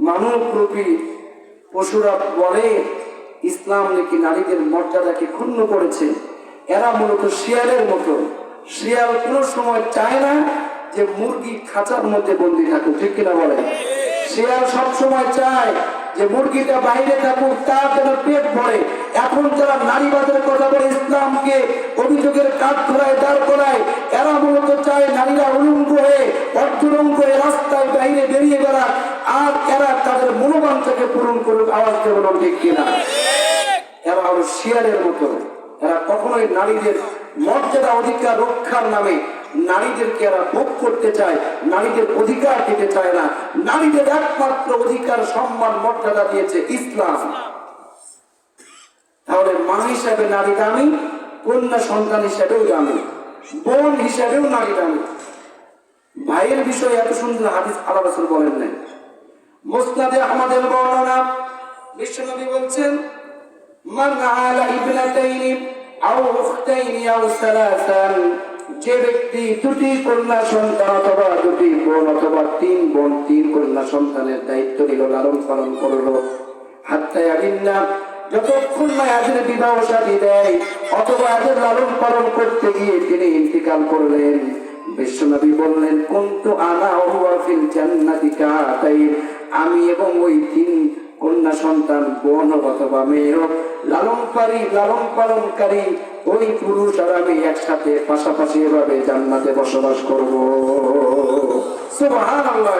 মানবরূপী পশুরা বলে ইসলাম নাকি নারীদের মর্যাদাকে ক্ষুণ্ণ করেছে। এরা মূলত শিয়ালের মতো। শিয়াল কোনো সময় চায় না যে মুরগি খাঁচার মধ্যে বন্দি থাকুক, ঠিক কিনা বলে? শিয়াল সবসময় চায় যে মুরগিটা বাইরে থাকুক, তার যেন পেট ভরে। এখন যারা নারীবাদের কথা বলে, ইসলামকে অভিযোগের কাঠ ধরায়, দাঁড় করায়, এরা মূলত চায় নারীরা উলঙ্গ হয়ে, অর্ধুলঙ্গ হয়ে রাস্তায় বাইরে বেরিয়ে বেড়াক, আর এরা তাদের মনোবাঞ্ছাকে পূরণ করুক। আওয়াজ দিয়ে বলুন ঠিক কিনা? এরা হলো শিয়ালের মতো। এরা কখনোই নারীদের মর্যাদা অধিকার রক্ষার নামে নারীদেরকে এরা ভোগ করতে চায়, নারীদের অধিকার দিতে চায় না। নারীদের একমাত্র অধিকার, সম্মান, মর্যাদা দিয়েছে ইসলাম। তাহলে মা হিসাবে নারী দামি, কন্যা সন্তান হিসাবেও দামি, বোন হিসাবেও নারী দামি। ভাইয়ের বিষয়ে এত সুন্দর হাদিস আল্লাহ রাসূল বলেন নাই। মুসনাদে আহমদের বর্ণনা, বিশ্বনবী বলছেন, মান আলা ইবনাতাইনি আও উখতাইনি আও সালাসান, যে ব্যক্তি দুটি কন্যা সন্তান অথবা দুটি বোন অথবা তিন বোন তিন কন্যা সন্তানের দায়িত্ব নিল, লালন পালন করলো, হাত্তা ইয়াবিন্না, যতক্ষণ না এদের বিবাহ শাদী দেয় অথবা এদের লালন পালন করতে গিয়ে তিনি ইন্তিকাল করলেন, বিশ্বনবী বললেন, কুনতু আনা ওয়া হুয়া ফিল জান্নাতি কাতাইন, আমি এবং ওই তিন কন্যা সন্তান বোন অথবা মেয়ে লালন পালনকারী ওই পুরুষ আর আমি একসাথে পাশাপাশি এভাবে জান্নাতে বসবাস করব। সুবহানাল্লাহ।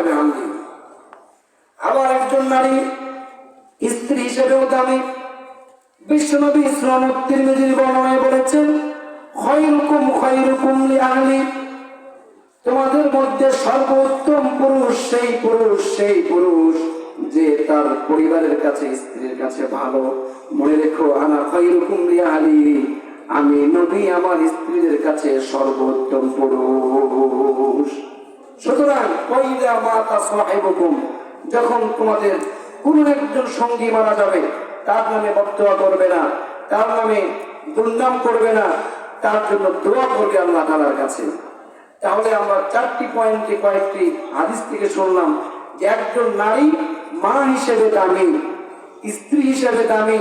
আবার একজন নারী স্ত্রী হিসেবেও দামি। বিশ্বনবী সুনান তিরমিজির বর্ণনায় বলেছেন, খায়রুকুম খায়রুকুম লিআহলি, তোমাদের মধ্যে সর্বোত্তম পুরুষ সেই পুরুষ যে তার পরিবারের কাছে, স্ত্রীর কাছে ভালো। মনে রেখো, আনা খায়রুকুম লিআহলি, আমি নবী আমার স্ত্রীদের কাছে সর্বোত্তম পুরুষ। সুতরাং কইদা মাতা সাহিবুকুম, যখন তোমাদের কোন একজন সঙ্গী মারা যাবে, তার নামে বদদোয়া করবে না, তার নামে দুর্নাম করবে না, তার জন্য দোয়া করবে আল্লাহ তাআলার কাছে। তাহলে আমরা 4টি পয়েন্টে কয়েকটি হাদিস থেকে শুনলাম যে একজন নারী মা হিসেবে দামি, স্ত্রী হিসেবে দামি,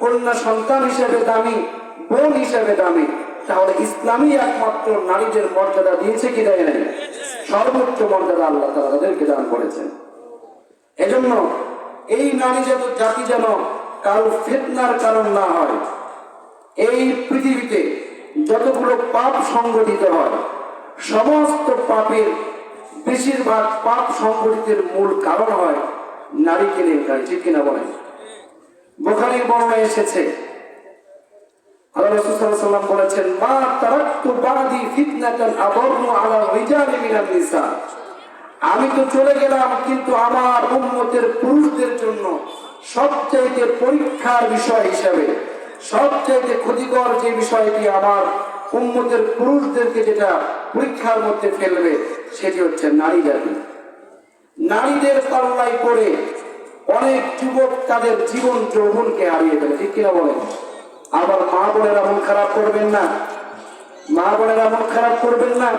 কন্যা সন্তান হিসেবে দামি, বোন হিসেবে দামি। তাহলে ইসলামই একমাত্র নারীদের মর্যাদা দিয়েছে কি দেয় নাই? সর্বোচ্চ মর্যাদা আল্লাহ তাআলা তাদেরকে দান করেছেন। এজন্য এই নারী জাতি যেন কারো ফিতনার কারণ না হয়। এই পৃথিবীতে যতগুলো পাপ সংগঠিত হয়, সমস্ত পাপের বেশিরভাগ পাপ সংগঠিতের মূল কারণ হয় নারী কেলেঙ্কারি, ঠিক কিনা বলেন? বুখারীর বর্ণনায় এসেছে, আল্লাহ রাসূল সাল্লাল্লাহু আলাইহি ওয়াসাল্লাম বলেছেন, মা তারাকতু বাদি ফিতনাতান আদাররু আলা রিজালি মিনান নিসা, আমি তো চলে গেলাম কিন্তু আমার উম্মতের পুরুষদের জন্য সবচাইতে পরীক্ষার বিষয় হিসাবে, সবচাইতে ক্ষতিকর যে বিষয়টি আমার উম্মতের পুরুষদেরকে যেটা পরীক্ষার মধ্যে ফেলবে, সেটি হচ্ছে নারী জাতি। নারীদের পাল্লায় পড়ে অনেক যুবক তাদের জীবন যৌবনকে হারিয়ে ফেলে, ঠিক কিনা বলেন? আবার মা বোনেরা মন খারাপ করবেন না, মা বোনেরা মন খারাপ করবেন না।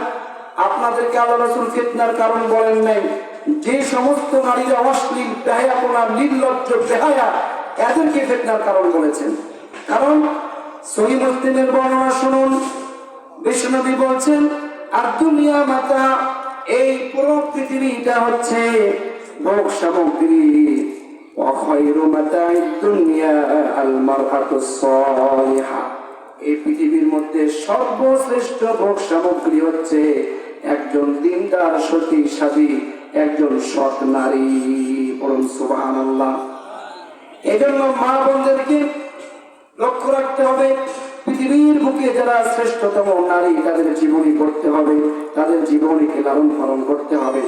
আপনাদেরকে আল্লাহ রাসূল ফিতনার কারণ বলেন নাই। যে সমস্ত নারীরা অশ্লীল, বেহায়াপনা, নির্লজ্জ, বেহায়া, এদেরকে ফিতনার কারণ বলেছেন। কারণ সহিহ মুসলিমের বর্ণনা শুনুন, বিশ্বনবী বলছেন, আর দুনিয়া মাতা, এই পুরো পৃথিবীটা হচ্ছে ভোগ সামগ্রী, ওয়া খায়রু মাতা'id দুনিয়া আল মারআতুস সালিহা, এই পৃথিবীর মধ্যে সর্বশ্রেষ্ঠ ভোগ সামগ্রী হচ্ছে একজন দিনদার সতী সাধী, একজন সৎ নারী। বলুন সুবহানাল্লাহ। এজন্য মা বোনদেরকে লক্ষ্য রাখতে হবে, পৃথিবীর বুকে যারা শ্রেষ্ঠতম নারী, তাদের জীবনী করতে হবে, তাদের জীবনীকে লালন পালন করতে হবে,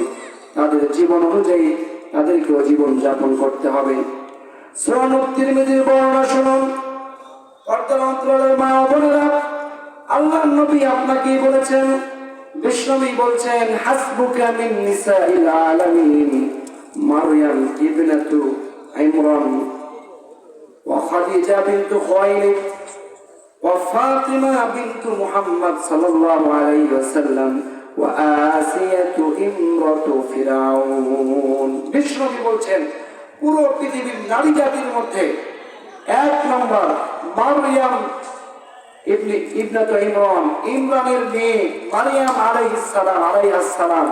তাদের জীবন অনুযায়ী তাদেরকেও জীবন যাপন করতে হবে। সুনান তিরমিজির বর্ণনা শুনুন, পর্দার অন্তরালের মা বোনেরা, আল্লাহর নবী আপনাকে বলেছেন, বিশ্বনবী বলছেন, হাসবুকা মিন নিসাইল আলামিন মারইয়াম ইবনাতু ইমরান ওয়া খাদিজা বিনতু খুয়াইলিদ ওয়া ফাতিমা বিনতু মুহাম্মদ সাল্লাল্লাহু আলাইহি ওয়াসাল্লাম ওয়া আসিয়াতু ইমরাতু ফিরাউন। বিশ্বনবী বলছেন, পুরো পৃথিবীর নারী জাতির মধ্যে 1 নম্বর মারিয়াম ইবনাতু ইমরান, ইমরানের মেয়ে মারিয়াম আলাইহিস সালাম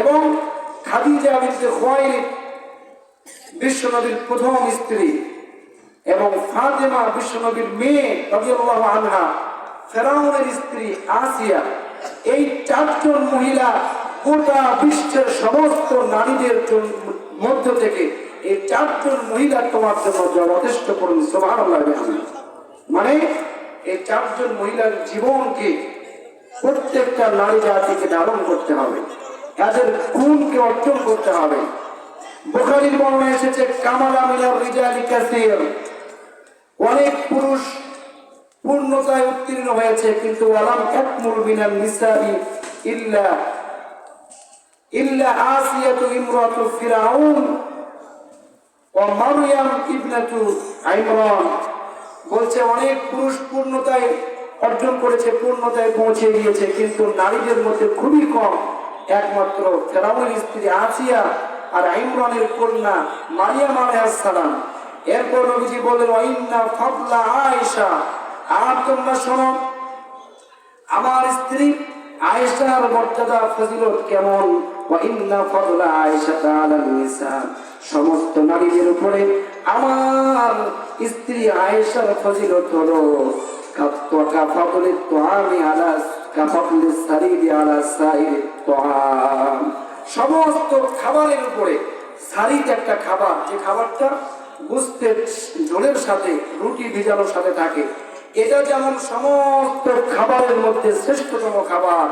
এবং খাদিজা বিনতে খুয়াইলিদ বিশ্বনবীর প্রথম স্ত্রী এবং ফাতেমা বিশ্বনবীর মেয়ে রাদিয়াল্লাহু আনহা, ফেরাউনের স্ত্রী আসিয়া, এই 4 জন মহিলা গোটা বিশ্বের সমস্ত নারীদের মধ্য থেকে এই 4 জন মহিলা তোমার জন্য যথেষ্ট করুন সুবহানাল্লাহ। মানে এই 4 জন মহিলার জীবনকে প্রত্যেকটা নারী জাতিকে ধারণ করতে হবে, তাদের গুণকে অর্জন করতে হবে। বুখারীর বর্ণনায় এসেছে কামালা মিনার রিজালি কাসীর, অনেক পুরুষ পূর্ণতায় উত্তীর্ণ হয়েছে কিন্তু ওয়ালাম ইয়াকমুল মিনান নিসাই ইল্লা আসিয়াতু ইমরাতু ফিরাউন ও মারইয়াম ইবনাতু ইমরান। বলছে অনেক পুরুষ পূর্ণতায় অর্জন করেছে, পূর্ণতায় পৌঁছে গিয়েছে, কিন্তু নারীদের মধ্যে খুবই কম একমাত্র ফেরাউনের স্ত্রী আসিয়া আর ইমরানের কন্যা মারিয়াম আলাইহিস সালাম। এরপর নবীজি বললেন ওয়াইন্না ফাদলা আয়েশা, আর তোমরা শোনো আমার স্ত্রী আয়েশার মর্যাদা ফজিলত কেমন। ওয়াইন্না ফাদলা আয়েশা আলান নিসা, সমস্ত নারীদের উপরে আমার স্ত্রী আয়েশার ফজিলত হলো কাফাতুলিত তুআমি আলা কাফাতুলিস সারিদি আলা সাইরিত তুআম, সমস্ত খাবারের উপরে সারিদ একটা খাবার, যে খাবারটা গোস্তের ঝোলের সাথে রুটি ভিজানোর সাথে থাকে, এটা যেমন সমস্ত খাবারের মধ্যে শ্রেষ্ঠতম খাবার,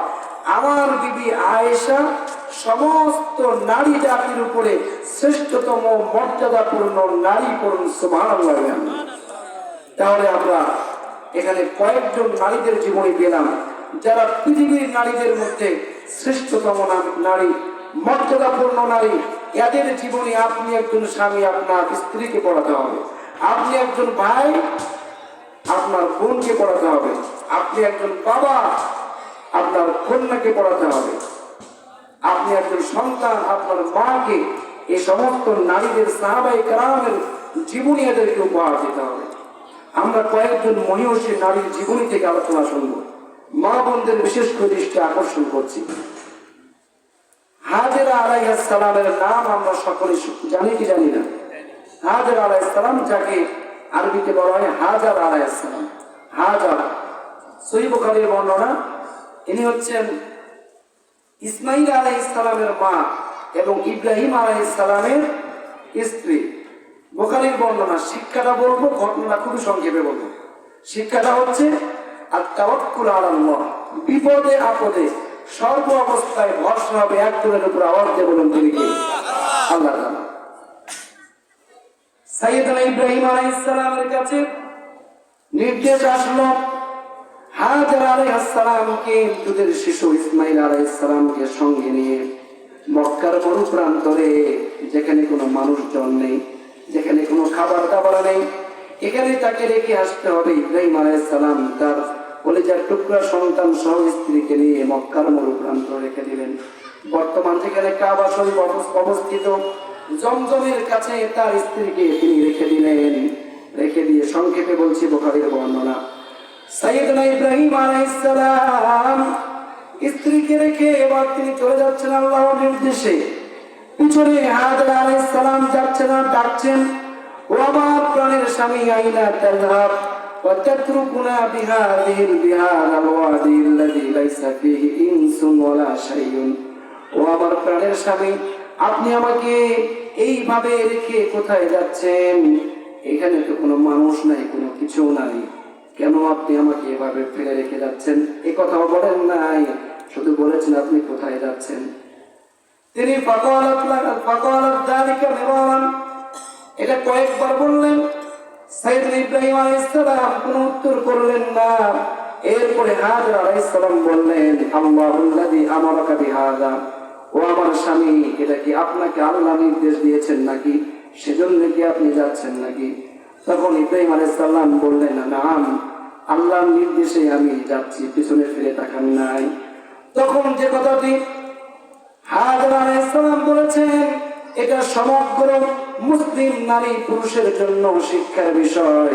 আমার বিবি আয়েশা সমস্ত নারী জাতির উপরে শ্রেষ্ঠতম মর্যাদাপূর্ণ নারী। পড়ুন সুবহানাল্লাহ। তাহলে আমরা এখানে কয়েকজন নারীদের জীবনী পেলাম যারা পৃথিবীর নারীদের মধ্যে শ্রেষ্ঠতম নারী, মর্যাদাপূর্ণ নারী। এদের জীবনী আপনি একজন স্বামী আপনার স্ত্রীকে পড়াতে হবে, আপনি একজন ভাই আপনার বোনকে পড়াতে হবে, আপনি একজন বাবা আপনার কন্যাকে পড়াতে হবে, আপনি একজন সন্তান আপনার মাকে। এই সমস্ত নারীদের সাহাবায়ে কেরামের জীবনী এদেরকে উপহার দিতে হবে। আমরা কয়েকজন মহিষী নারীর জীবনী থেকে আলোচনা শুনব, মা বোনদের বিশেষ করে দৃষ্টি আকর্ষণ করছি। হাজেরা আলাইহিস সালামের নাম আমরা সকলে জানি কি জানি না? হাজেরা আলাইহিস সালাম, যাকে আরবিতে বলা হয় হাজার আলাইহিস সালাম। হাজার সহিহ বুখারীর বর্ণনা, ইনি হচ্ছেন ইসমাইল আলাইহিস সালামের মা এবং ইব্রাহিম আলাইহিস সালামের স্ত্রী। বুখারীর বর্ণনা। শিক্ষাটা বলবো, ঘটনাটা খুবই সংক্ষেপে বলবো। শিক্ষাটা হচ্ছে আত-তাওয়াক্কুল আলাল্লাহ, বিপদে আপদে সর্ব অবস্থায় ভরসা হবে একজনের উপর। আওয়াজ দিয়ে বলুন তিনি কে? আল্লাহ তাআলা। সাইয়েদনা ইব্রাহিম আলাইহিস সালামের কাছে নির্দেশ আসলো হাজেরা আলাইহিস সালামকে দুধের শিশু ইসমাইল আলাইহিস সালামকে সঙ্গে নিয়ে মক্কার মরু প্রান্তরে, যেখানে কোনো মানুষজন নেই, যেখানে কোনো খাবার দাবার নেই, এখানে তাকে রেখে আসতে হবে। ইব্রাহিম আলাইহিস সালাম তার কলিজার টুকরা সন্তান সহ স্ত্রীকে নিয়ে মক্কার মরু প্রান্তরে রেখে দিলেন। বর্তমান যেখানে কাবা শরীফ অবস্থিত, জমজমের কাছে তার স্ত্রীকে তিনি রেখে দিলেন। রেখে দিয়ে সংক্ষেপে বলছি বুখারীর বর্ণনা, সাইয়েদনা ইব্রাহিম আলাইহিস সালাম স্ত্রীকে রেখে এবার তিনি চলে যাচ্ছেন আল্লাহর নির্দেশে। পিছনে হাজেরা আলাইহিস সালাম যাচ্ছেন আর ডাকছেন, ও আমার প্রাণের স্বামী আইনা তাযহাব ওয়া তাতরুকুনা বিহাযিহিল বিহার আল ওয়াদি আল্লাযী লাইসা ফীহি ইনসুন ওয়ালা শাইউন। ও আমার প্রাণের স্বামী, আপনি আমাকে এইভাবে রেখে কোথায় যাচ্ছেন? এখানে তো কোনো মানুষ নাই, কোনো কিছু নাই, কেন আপনি আমাকে এভাবে ফেলে রেখে যাচ্ছেন? এই কথাও বলেন নাই, শুধু বলেছেন আপনি কোথায় যাচ্ছেন। তিনি ফাকালাত যালিকা মিরারান, এটা কয়েকবার বললেন। সাইয়েদনা ইব্রাহিম আলাইহিস সালাম কোনো উত্তর করলেন না। এরপরে হাজেরা আলাইহিস সালাম বললেন, আল্লাহুল্লাযী আমারাকা বিহাযা, ও আমার স্বামী, এটা কি আপনাকে আল্লাহ নির্দেশ দিয়েছেন নাকি? সেজন্য কি আপনি যাচ্ছেন নাকি? তখন ইব্রাহিম আলাইহিস সালাম বললেন, নাম, আল্লাহর নির্দেশে আমি যাচ্ছি, পিছনে ফিরে তাকান নাই। তখন যে কথাটি হাজেরা আলাইহিস সালাম বলেছেন, এটা সমগ্র মুসলিম নারী পুরুষের জন্য শিক্ষার বিষয়।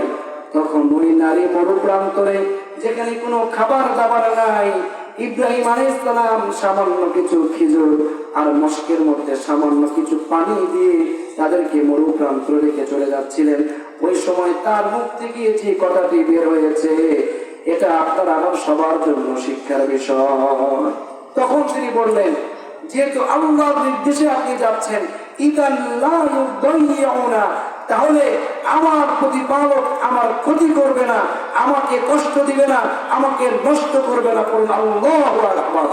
তখন ওই নারী মরুপ্রান্তরে, যেখানে কোনো খাবার দাবার নাই, ইব্রাহিম আলাইহিস সালাম সামান্য কিছু খেজুর আর মশকের মধ্যে সামান্য কিছু পানি দিয়ে তাদেরকে মরুপ্রান্তরে রেখে চলে যাচ্ছিলেন। ওই সময় তার মুখ থেকে যে কথাটি বের হয়েছে, এটা আপনার আমার সবার জন্য শিক্ষার বিষয়। তখন তিনি বললেন, যেহেতু আল্লাহর নির্দেশে আপনি যাচ্ছেন, ইদান লা ইউদাইয়ুনা, তাহলে আমার প্রতিপালক আমার ক্ষতি করবে না, আমাকে কষ্ট দিবে না, আমাকে নষ্ট করবে না। বলুন আল্লাহু আকবার।